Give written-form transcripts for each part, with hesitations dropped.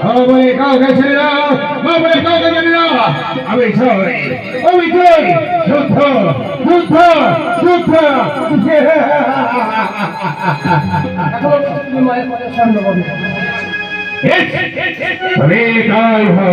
বলে কাউকে ছেড়ে না, বলে কাউকে জানি না। আমি চাই, আমি চাই যুদ্ধ, যুদ্ধ, যুদ্ধ। মায়ের কথা সামনে বলবে তুমি কাল হো।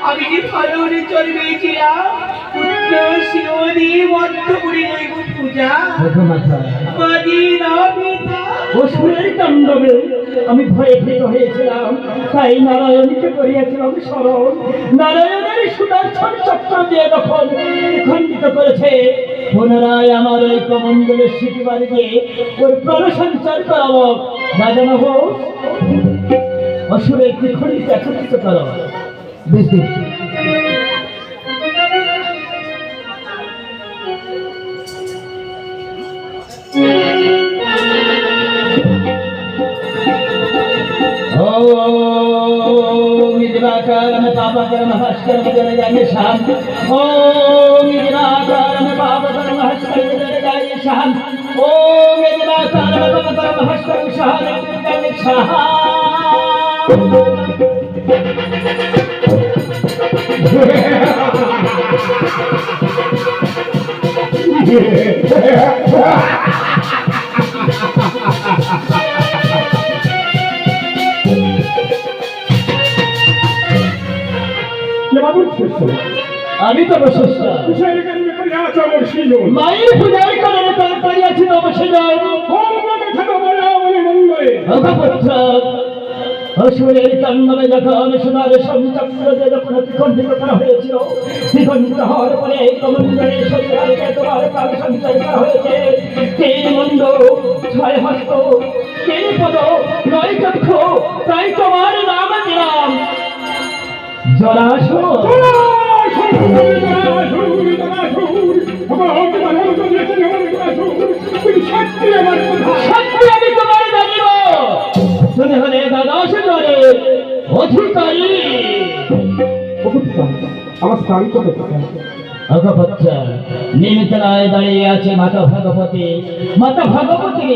আমি ভালো চলবেছিলাম পূজা অসুরের তাণ্ডবে আমি ভয়ে ভীত হয়েছিলাম, তাই নারায়ণকে করিয়াছিলাম স্মরণ। নারায়ণের সুদর্শন চক্র দিয়ে যখন খণ্ডিত করেছে, পুনরায় আমার ওই কমণ্ডলের স্মৃতি বাড়ি দিয়ে ওর প্রাণ সঞ্চার করাবো। রাজা মহোস, অসুরের ত্রিখণ্ডিত একত্রিত করো। বেশ দিন निराकारम पापकर्म हस्कर्म जन जाय शांत। ओम निराकारम पापकर्म हस्कर्म जन जाय शांत। ओम निराकारम पापकर्म हस्कर्म शांत जन शांत। আমি তো মায়ের পূজার কারণে তার পারিয়াছি অসুরের তাণ্ডবে যখন সোনার সংচক্র যে যখন অতিখণ্ডিত করা হয়েছিল, দ্বিখণ্ডিত হওয়ার পরে কমণ্ডলের শরীরকে তোমার প্রাণ সঞ্চার করা হয়েছে। তিন মুণ্ড, ছয় হস্ত, তিন পদ, নয় চক্ষু, তাই তোমার নাম দিলাম জলাশয়। আমি তোমার জানিব শুনে হলে দাদাশনের অধিকারী। আমার স্থান কোথায়? নিমিতলায় দাঁড়িয়ে আছে মাতা ভগবতী। মাতা ভগবতী